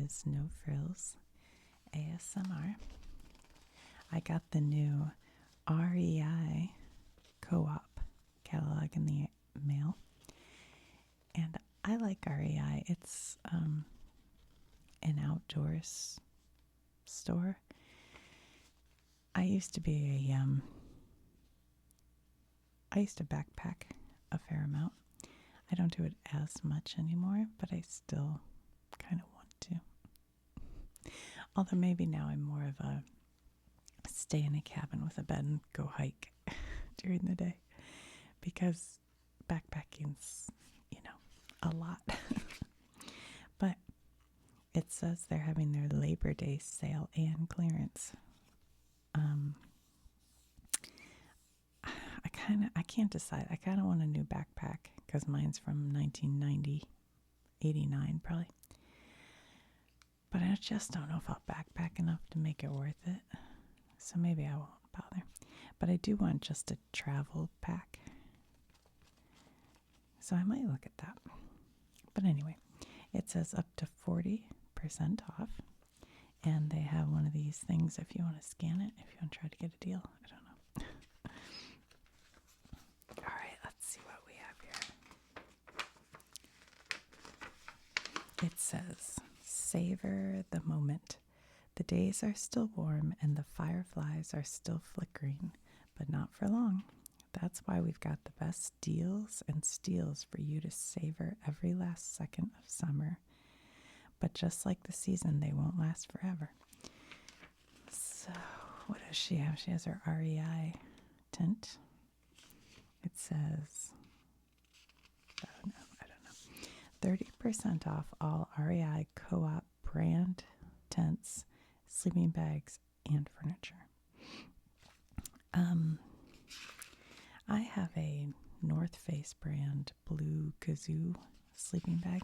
is No Frills ASMR. I got the new REI co-op catalog in the mail, and I like REI. It's an outdoors store. I used to backpack a fair amount. I don't do it as much anymore, but I still kind of want to. Although maybe now I'm more of a stay in a cabin with a bed and go hike during the day, because backpacking's, a lot. But it says they're having their Labor Day sale and clearance. I can't decide. I kind of want a new backpack because mine's from 1990, 89 probably. But I just don't know if I'll backpack enough to make it worth it. So maybe I won't bother. But I do want just a travel pack. So I might look at that. But anyway, it says up to 40% off. And they have one of these things if you want to scan it, if you want to try to get a deal. I don't know. All right, let's see what we have here. It says, savor the moment. The days are still warm and the fireflies are still flickering, but not for long. That's why we've got the best deals and steals for you to savor every last second of summer. But just like the season, they won't last forever. So, what does she have? She has her REI tint. It says, I don't know, 30% off all REI co-op brand tents, sleeping bags, and furniture. I have a North Face brand blue kazoo sleeping bag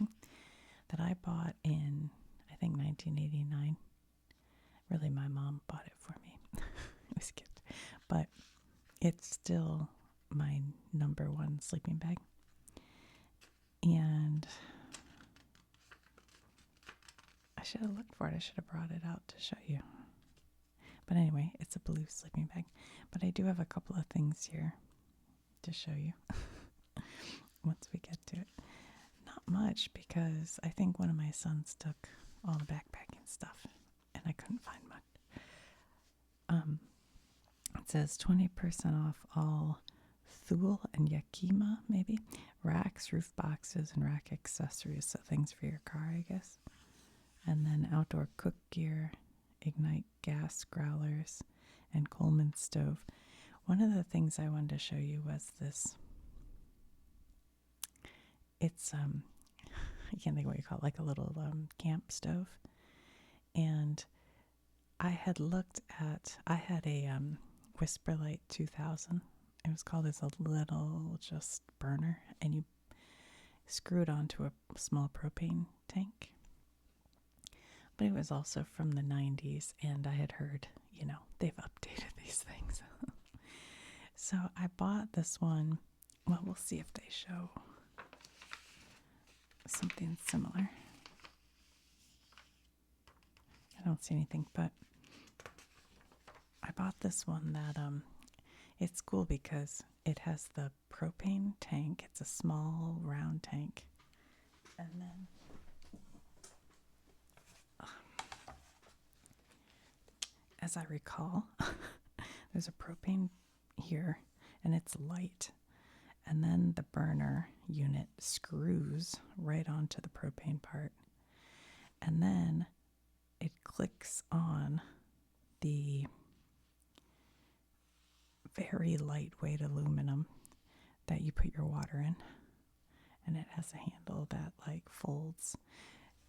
that I bought in, I think, 1989. Really, my mom bought it for me. It was a gift. But it's still my number one sleeping bag. And I should have looked for it. I should have brought it out to show you. But anyway, it's a blue sleeping bag. But I do have a couple of things here to show you once we get to it. Not much, because I think one of my sons took all the backpacking stuff and I couldn't find much. It says 20% off all Thule and Yakima, maybe, racks, roof boxes, and rack accessories. So things for your car, I guess. And then outdoor cook gear, Ignite gas growlers, and Coleman stove. One of the things I wanted to show you was this. It's I can't think of what you call it, like a little camp stove. And I had a Whisperlight 2000. It was called as a little just burner, and you screw it onto a small propane tank. But it was also from the 90s, and I had heard, they've updated these things. So I bought this one. Well, we'll see if they show something similar. I don't see anything, but I bought this one that it's cool because it has the propane tank. It's a small round tank, and then as I recall, there's a propane here, and it's light. And then the burner unit screws right onto the propane part. And then it clicks on the very lightweight aluminum that you put your water in. And it has a handle that folds.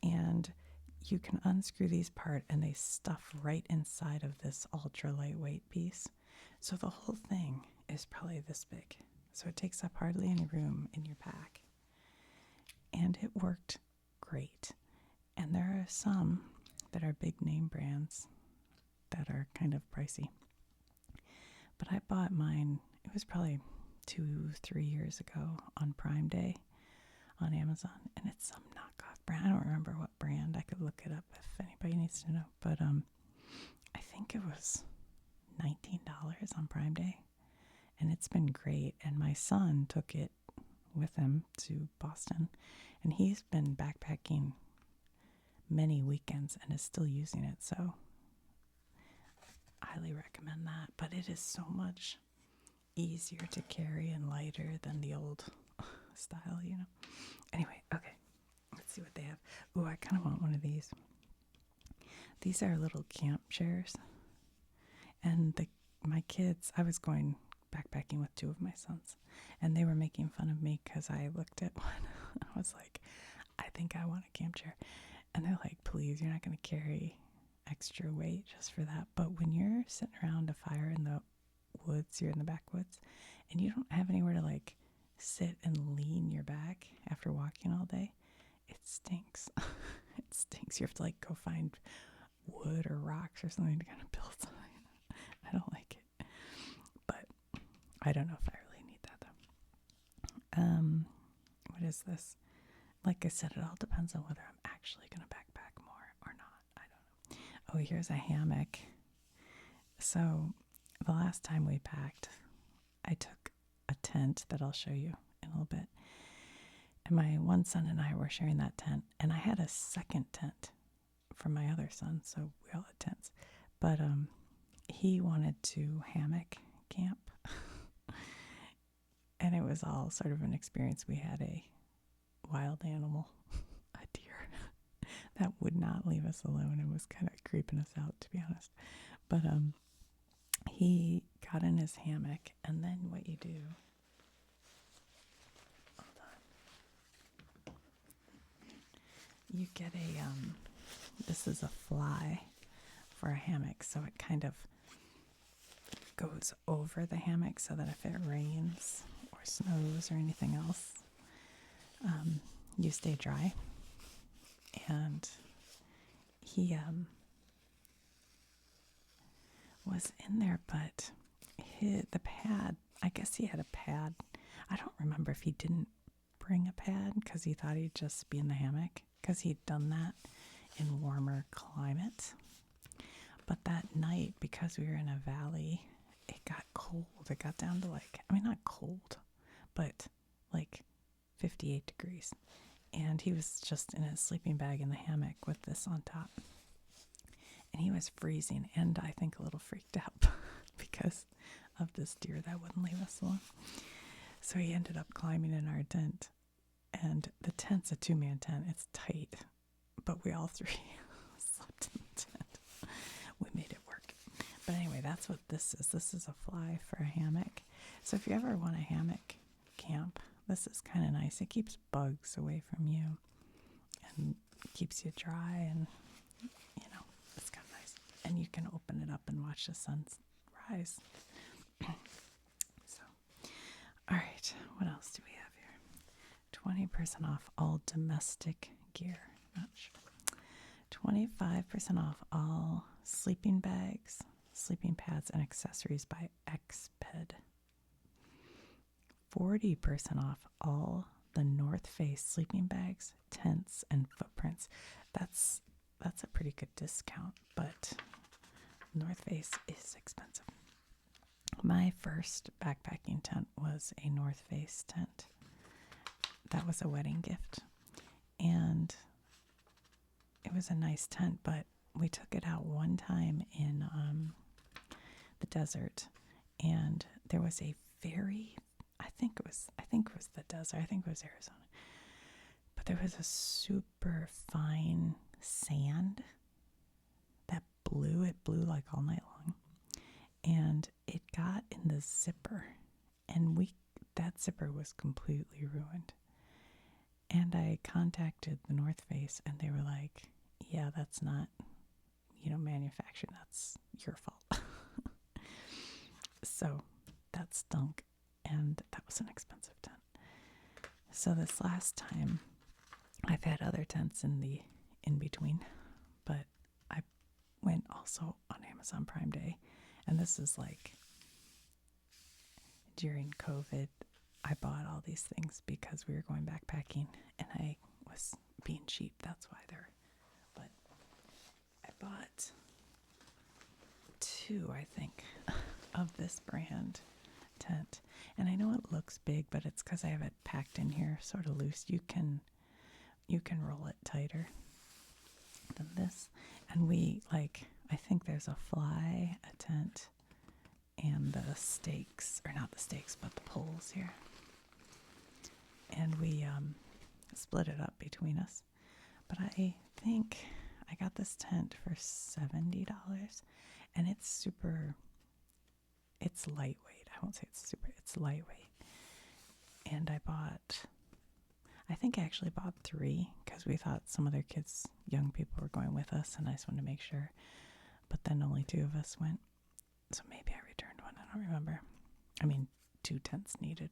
And you can unscrew these apart, and they stuff right inside of this ultra lightweight piece. So the whole thing is probably this big. So it takes up hardly any room in your pack. And it worked great. And there are some that are big name brands that are kind of pricey. But I bought mine, it was probably 2-3 years ago on Prime Day on Amazon. And it's some knockoff brand. I don't remember what brand. I could look it up if anybody needs to know. But I think it was $19 on Prime Day, and it's been great. And my son took it with him to Boston, and he's been backpacking many weekends and is still using it. So highly recommend that. But it is so much easier to carry and lighter than the old style, you know. Anyway, okay, let's see what they have. Ooh, I kind of want one of these. These are little camp chairs, and my kids, I was going backpacking with two of my sons, and they were making fun of me because I looked at one. I was like, I think I want a camp chair. And they're like, please, you're not going to carry extra weight just for that. But when you're sitting around a fire in the woods, you're in the backwoods, and you don't have anywhere to like sit and lean your back after walking all day, it stinks. It stinks. You have to like go find wood or rocks or something to kind of build something. I don't like it. But I don't know if I really need that though. What is this? Like I said, it all depends on whether I'm actually going to backpack more or not. I don't know. Oh, here's a hammock. So the last time we packed, I took a tent that I'll show you in a little bit. And my one son and I were sharing that tent. And I had a second tent for my other son, so we all had tents. But he wanted to hammock camp. And it was all sort of an experience. We had a wild animal, a deer, that would not leave us alone and was kind of creeping us out, to be honest. But he got in his hammock, and then what you do, hold on, you get this is a fly for a hammock, so it kind of goes over the hammock so that if it rains or snows or anything else, you stay dry. And he was in there, but the pad, I guess he had a pad. I don't remember if he didn't bring a pad because he thought he'd just be in the hammock, because he'd done that in warmer climate. But that night, because we were in a valley, it got cold. It got down to not cold, but like 58 degrees. And he was just in his sleeping bag in the hammock with this on top. And he was freezing, and I think a little freaked out because of this deer that wouldn't leave us alone. So he ended up climbing in our tent. And the tent's a 2-man tent. It's tight, but we all three slept in the tent. We made it work. But anyway, that's what this is. This is a fly for a hammock. So if you ever want a hammock camp, this is kind of nice. It keeps bugs away from you and keeps you dry, and it's kind of nice. And you can open it up and watch the sun rise. So, all right, what else do we have here? 20% off all domestic gear. 25% off all sleeping bags, sleeping pads, and accessories by Xped. 40% off all the North Face sleeping bags, tents, and footprints. That's a pretty good discount, but North Face is expensive. My first backpacking tent was a North Face tent. That was a wedding gift, and it was a nice tent, but we took it out one time in the desert, and there was a very, I think it was the desert, I think it was Arizona, but there was a super fine sand that blew. It blew like all night long, and it got in the zipper, and that zipper was completely ruined. And I contacted the North Face, and they were like, yeah, that's not, manufactured. That's your fault. So that stunk, and that was an expensive tent. So this last time, I've had other tents in between, but I went also on Amazon Prime Day, and this is like during COVID. I bought all these things because we were going backpacking, and I was being cheap. That's why but bought 2, I think, of this brand tent. And I know it looks big, but it's because I have it packed in here sort of loose. You can roll it tighter than this. And I think there's a fly, a tent, and the stakes, or not the stakes, but the poles here. And we split it up between us. But I think I got this tent for $70, and it's lightweight. I won't say it's lightweight. And I think I actually bought 3 because we thought some other kids, young people, were going with us, and I just wanted to make sure. But then only 2 of us went, so maybe I returned one. I don't remember. I mean, 2 tents needed.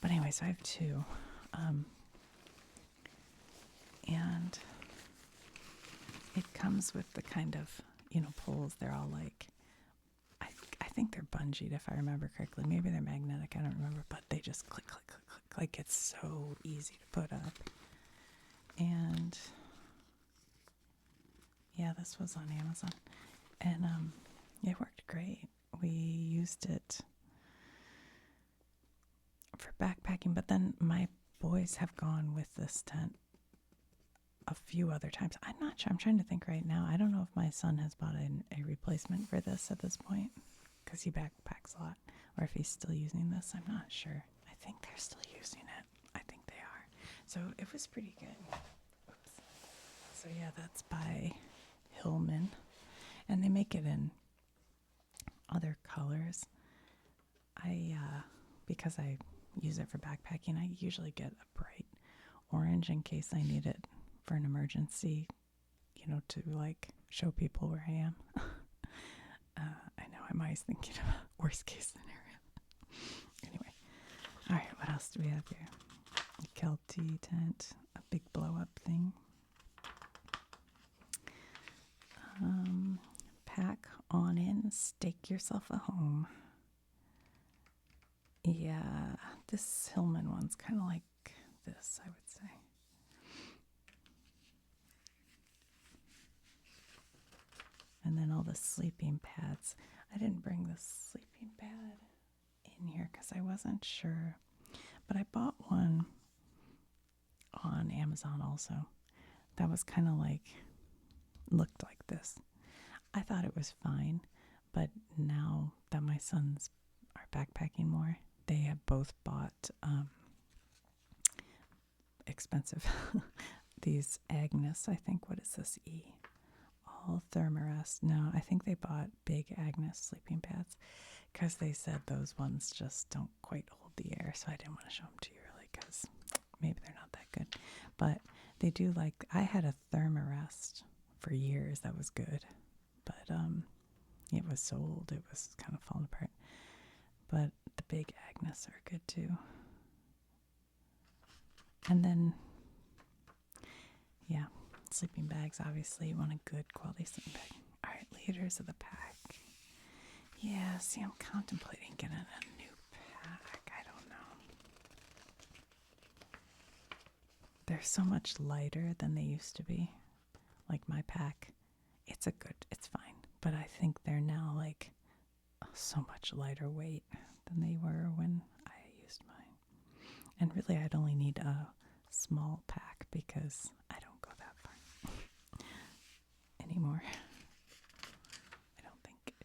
But anyway, so I have 2. And it comes with the kind of, poles. They're all like, I think they're bungeed, if I remember correctly. Maybe they're magnetic, I don't remember, but they just click, click, click, click. Like, it's so easy to put up. And yeah, this was on Amazon. And it worked great. We used it for backpacking, but then my boys have gone with this tent a few other times. I'm not sure. I'm trying to think right now. I don't know if my son has bought a replacement for this at this point, because he backpacks a lot, or if he's still using this. I'm not sure. I think they're still using it. I think they are. So it was pretty good. Oops. So yeah, that's by Hillman, and they make it in other colors. Because I use it for backpacking, I usually get a bright orange in case I need it for an emergency, to show people where I am. I know I'm always thinking of a worst case scenario. Anyway, all right, what else do we have here? A Kelty tent, a big blow up thing. Pack on in, stake yourself a home. Yeah, this Hillman one's kind of like this, I would say. And then all the sleeping pads. I didn't bring the sleeping pad in here because I wasn't sure. But I bought one on Amazon also. That was kind of looked like this. I thought it was fine, but now that my sons are backpacking more, they have both bought expensive these Agnes, I think. What is this? All Thermarest. No, I think they bought big Agnes sleeping pads because they said those ones just don't quite hold the air. So I didn't want to show them to you really because maybe they're not that good. But they do I had a Thermarest for years that was good, but it was sold. It was kind of falling apart. But the big Agnes are good too. And then, yeah, sleeping bags, obviously. You want a good quality sleeping bag. All right, leaders of the pack. Yeah, see, I'm contemplating getting a new pack. I don't know. They're so much lighter than they used to be. Like my pack, it's fine. But I think they're now so much lighter weight than they were when I used mine. And really, I'd only need a small pack because I don't go that far anymore. I don't think.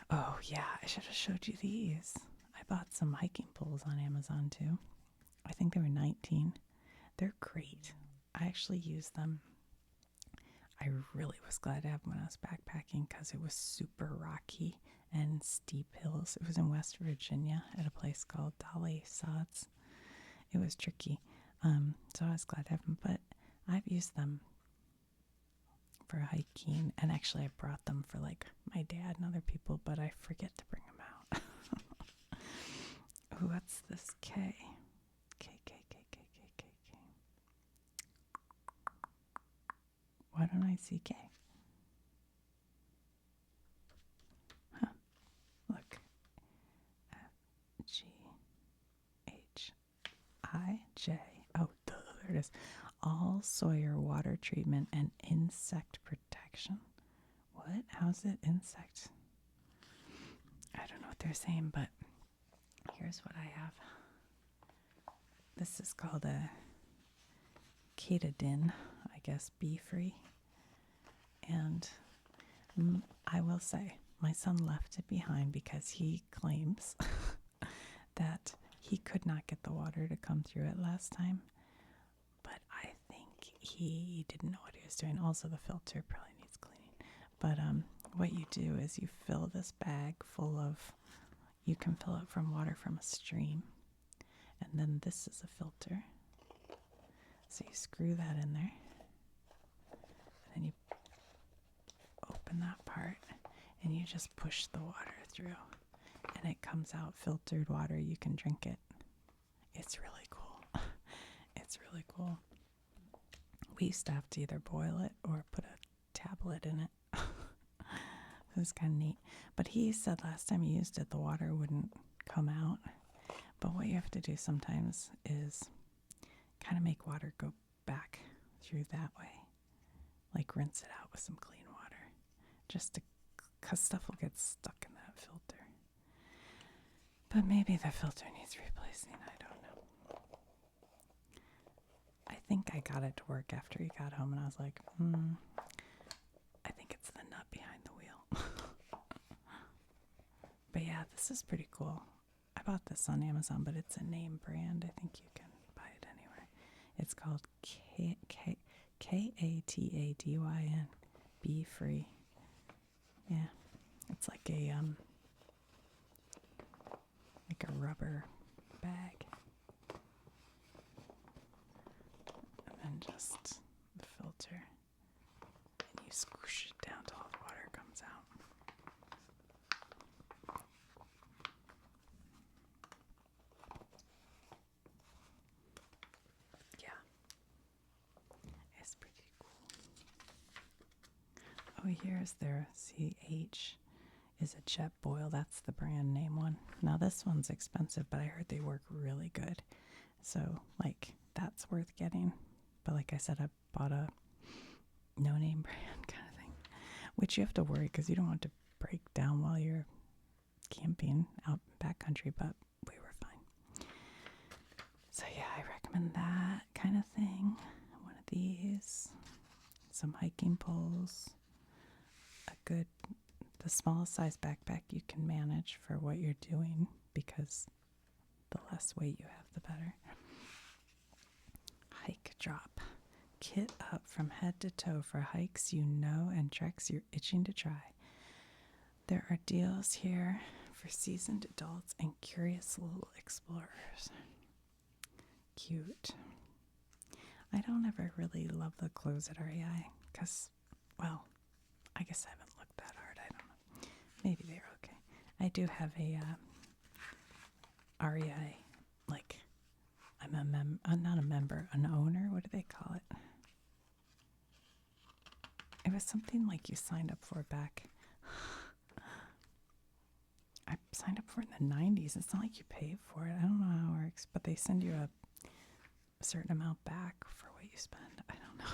Oh, yeah, I should have showed you these. I bought some hiking poles on Amazon too. I think they were $19. They're great. I actually use them. I really was glad to have them when I was backpacking because it was super rocky and steep hills. It was in West Virginia at a place called Dolly Sods. It was tricky. So I was glad to have them, but I've used them for hiking, and actually I brought them for my dad and other people, but I forget to bring them out. Ooh, what's this? K. Why don't I see K? Huh. Look. FGHIJ. Oh, there it is. all Sawyer water treatment and insect protection. What? How's it insect? I don't know what they're saying, but here's what I have. This is called a Katadin, I guess, bee-free. And I will say, my son left it behind because he claims that he could not get the water to come through it last time. But I think he didn't know what he was doing. Also, the filter probably needs cleaning. But what you do is you fill this bag full of, you can fill it from water from a stream. And then this is a filter. So you screw that in there. And then you open that part and you just push the water through. And it comes out filtered water. You can drink it. It's really cool. It's really cool. We used to have to either boil it or put a tablet in it. It was kind of neat. But he said last time he used it, the water wouldn't come out. But what you have to do sometimes is kind of make water go back through that way. Like rinse it out with some clean water. Just to, because stuff will get stuck in that filter. But maybe the filter needs replacing. I don't know. I think I got it to work after he got home, and I was like, I think it's the nut behind the wheel. But yeah, this is pretty cool. I bought this on Amazon, but it's a name brand. I think you can buy it anywhere. It's called Katadyn, bee-free. Yeah, it's like a rubber bag, and then just the filter, and you squish it down till all the water comes out. Yeah, it's pretty cool. Oh, here's their CH is a jet boil. That's the brand name one. Now this one's expensive, but I heard they work really good. So like that's worth getting. But like I said, I bought a no-name brand kind of thing, which you have to worry because you don't want to break down while you're camping out backcountry, but we were fine. So yeah, I recommend that kind of thing. One of these, some hiking poles, the smallest size backpack you can manage for what you're doing, because the less weight you have, the better. Hike drop. Kit up from head to toe for hikes you know and treks you're itching to try. There are deals here for seasoned adults and curious little explorers. Cute. I don't ever really love the clothes at REI because, well, I guess I haven't looked that hard. I don't know. Maybe they're okay. I do have a REI, like, I'm not a member, an owner. What do they call it? It was something like you signed up for back. I signed up for it in the 90s. It's not like you pay for it. I don't know how it works, but they send you a certain amount back for what you spend. I don't know.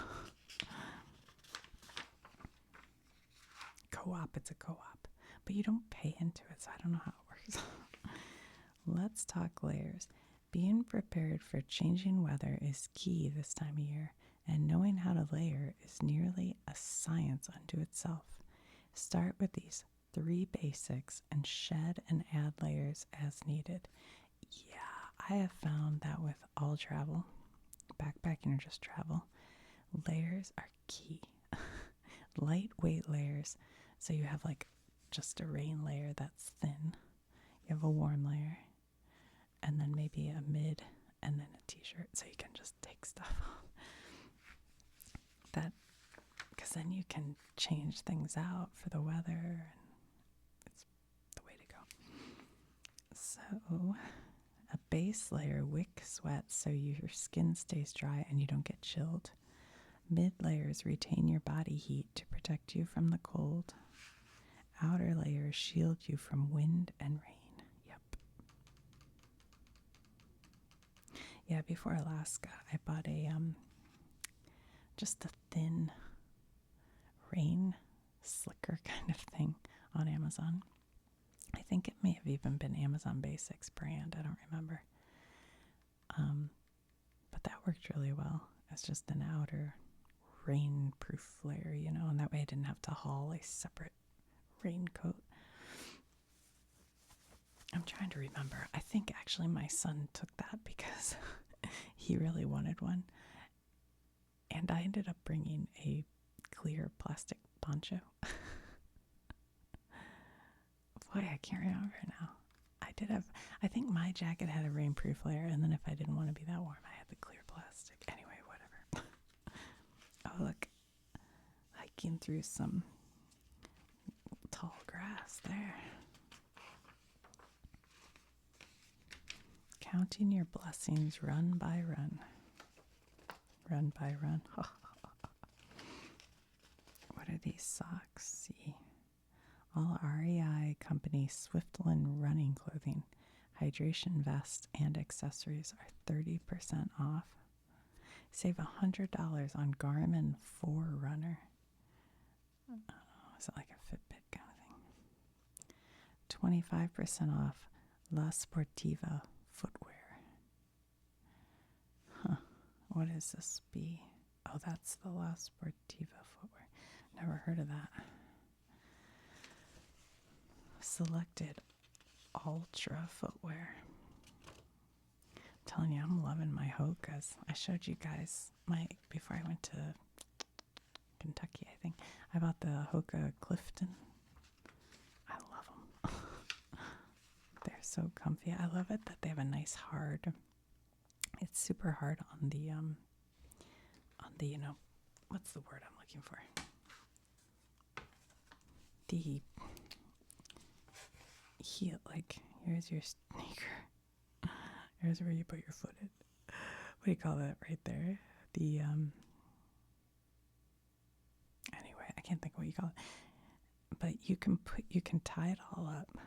Co-op, it's a co-op, but you don't pay into it, so I don't know how it works. Let's talk layers. Being prepared for changing weather is key this time of year, and knowing how to layer is nearly a science unto itself. Start with these 3 basics and shed and add layers as needed. Yeah, I have found that with all travel, backpacking or just travel, layers are key. Lightweight layers. So you have like just a rain layer that's thin. You have a warm layer, and then maybe a mid, and then a t-shirt, so you can just take stuff off. That, because then you can change things out for the weather, and it's the way to go. So a base layer wick sweat so your skin stays dry and you don't get chilled. Mid layers retain your body heat to protect you from the cold. Outer layers shield you from wind and rain. Yep. Yeah, before Alaska, I bought a just a thin rain slicker kind of thing on Amazon. I think it may have even been Amazon Basics brand. I don't remember. But that worked really well. It's just an outer rainproof layer, and that way I didn't have to haul a separate raincoat. I'm trying to remember. I think actually my son took that because he really wanted one. And I ended up bringing a clear plastic poncho. Boy, I can't remember now. I think my jacket had a rainproof layer, and then if I didn't want to be that warm, I had the clear plastic. Anyway, whatever. Oh, look. Hiking through some tall grass there. Counting your blessings run by run. Run by run. What are these socks? See. All REI company Swiftland running clothing, hydration vests, and accessories are 30% off. Save $100 on Garmin Forerunner. Is it like a Fitbit kind of thing? 25% off La Sportiva footwear. Huh. What is this B? Oh, that's the La Sportiva footwear. Never heard of that. Selected Ultra footwear. I'm telling you, I'm loving my Hokas. I showed you guys before I went to Kentucky, I think. I bought the Hoka Clifton. I love them. They're so comfy. I love it that they have a nice hard. It's super hard on the what's the word I'm looking for? The heel, like, here's your sneaker. Here's where you put your foot in. What do you call that right there? The, anyway, I can't think of what you call it. But you can tie it all up.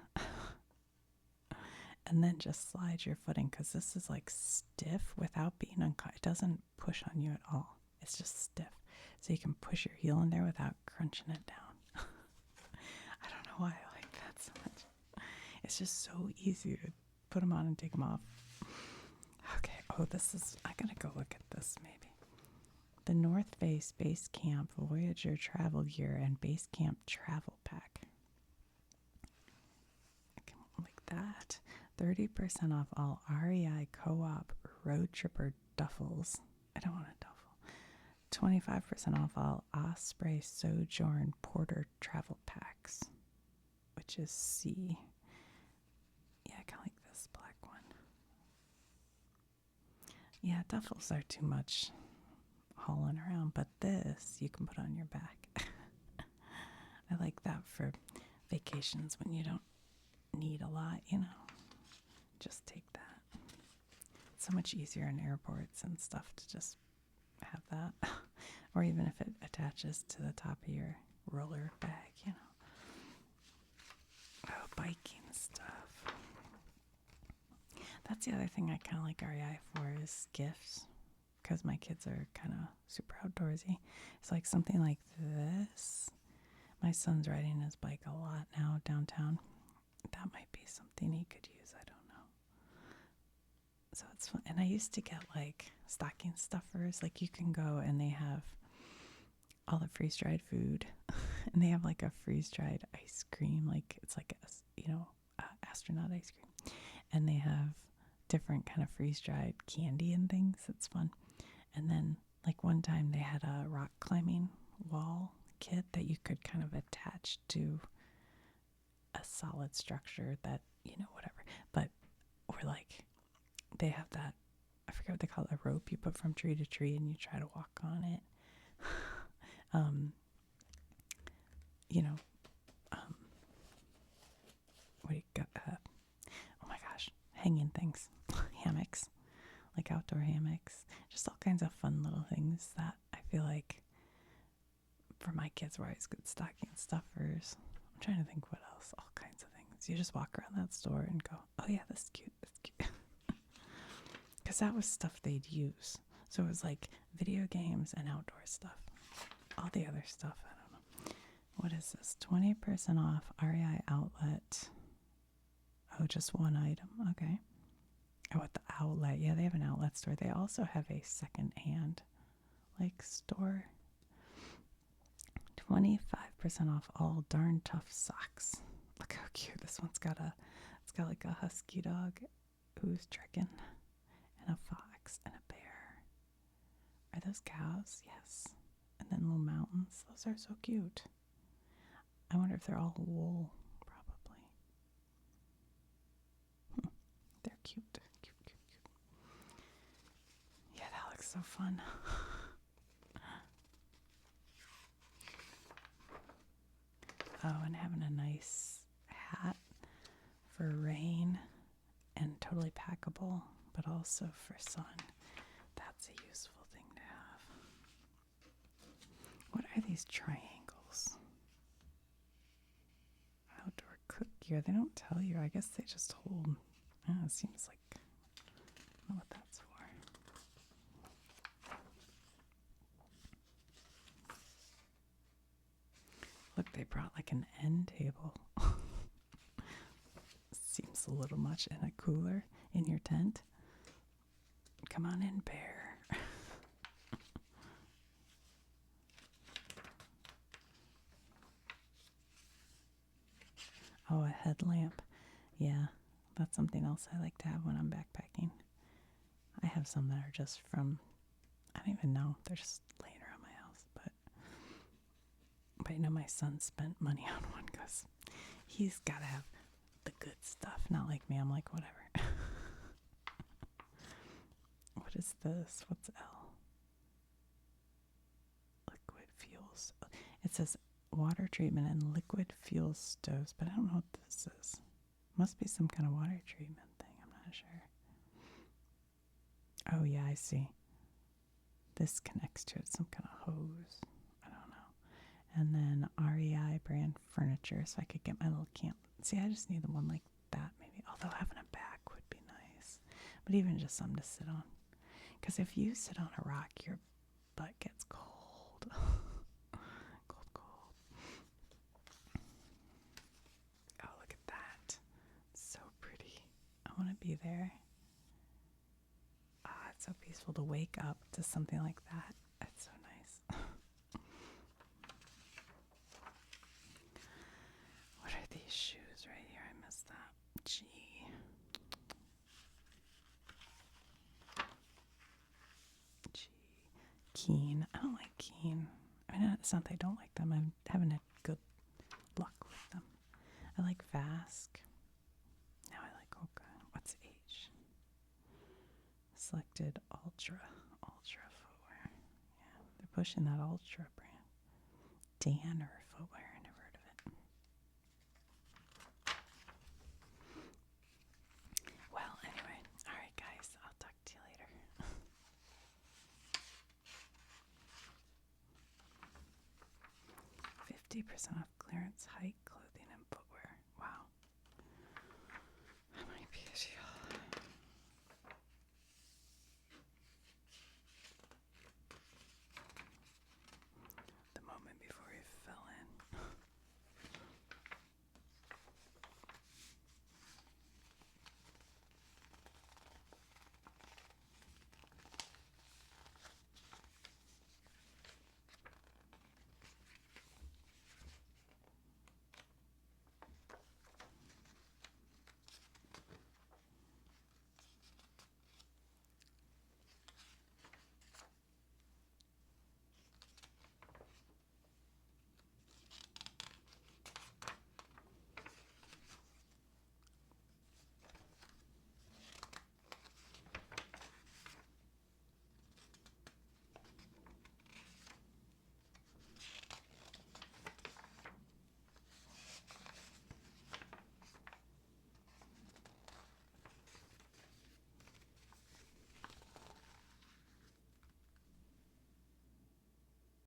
And then just slide your foot in, because this is like stiff without being uncomfortable. It doesn't push on you at all. It's just stiff. So you can push your heel in there without crunching it down. I don't know why I like that so much. It's just so easy to put them on and take them off. Okay. Oh, I gotta go look at this maybe. The North Face Base Camp Voyager Travel Gear and Base Camp Travel Pack. Like that. 30% off all REI Co-op Road Tripper duffels. I don't want a duffel. 25% off all Osprey Sojourn Porter travel packs, which is C. Yeah, I kind of like this black one. Yeah, duffels are too much hauling around, but this you can put on your back. I like that for vacations when you don't need a lot, Just take that. It's so much easier in airports and stuff to just have that. Or even if it attaches to the top of your roller bag, Oh, biking stuff. That's the other thing I kind of like REI for is gifts. Because my kids are kind of super outdoorsy. It's like something like this. My son's riding his bike a lot now downtown. That might be something he could use. I don't know. So it's fun. And I used to get like stocking stuffers. Like you can go and they have all the freeze-dried food. And they have like a freeze-dried ice cream. Like it's like astronaut ice cream. And they have different kind of freeze-dried candy and things. It's fun. And then like one time they had a rock climbing wall kit that you could kind of attach to a solid structure that, whatever. But we're like, they have that, I forget what they call it, a rope you put from tree to tree and you try to walk on it. What do you got? Oh my gosh, hanging things, hammocks, like outdoor hammocks, just all kinds of fun little things that I feel like for my kids were always good stocking stuffers. I'm trying to think what else, all kinds of things. You just walk around that store and go, oh yeah, this is cute, that's cute. Because that was stuff they'd use. So it was like video games and outdoor stuff. All the other stuff, I don't know. What is this? 20% off REI outlet. Oh, just one item. Okay. Oh, at the outlet. Yeah, they have an outlet store. They also have a second-hand like store. 25% off all Darn Tough socks. Look how cute this one's got. It's got like a husky dog who's trekking, and a fox and a bear. Are those cows? Yes. And then little mountains. Those are so cute. I wonder if they're all wool. Probably. They're cute. Cute, cute, cute. Yeah, that looks so fun. Oh, and having a nice hat for rain and totally packable, but also for sun. That's a useful thing to have. What are these triangles? Outdoor cook gear. They don't tell you. I guess they just hold. Oh, it seems like, I don't know what that's for. Look, they brought like an end table. Seems a little much in a cooler in your tent. Come on in, bear. Oh, a headlamp. Yeah, that's something else I like to have when I'm backpacking. I have some that are just from, I don't even know, they're just laying around my house. But you know, my son spent money on one because he's got to have the good stuff. Not like me, I'm like, whatever. What is this? What's L? Liquid fuels. It says water treatment and liquid fuel stoves, but I don't know what this is. Must be some kind of water treatment thing. I'm not sure. Oh, yeah, I see. This connects to it, some kind of hose. I don't know. And then REI brand furniture, so I could get my little camp. See, I just need the one like that, maybe. Although having a back would be nice. But even just something to sit on. Because if you sit on a rock, your butt gets cold. Cold, cold. Oh, look at that. So pretty. I want to be there. Ah, it's so peaceful to wake up to something like that. That's so nice. What are these shoes right here? I missed that. Gee. Keen. I don't like Keen. I mean, it's not that I don't like them. I haven't had good luck with them. I like Vask. Now I like Oka. What's H? Selected Ultra footwear. Yeah, they're pushing that Ultra brand. Danner footwear. I never heard of it. Well, anyway. All right, guys. I'll talk to you later. 50% off clearance hike clothes.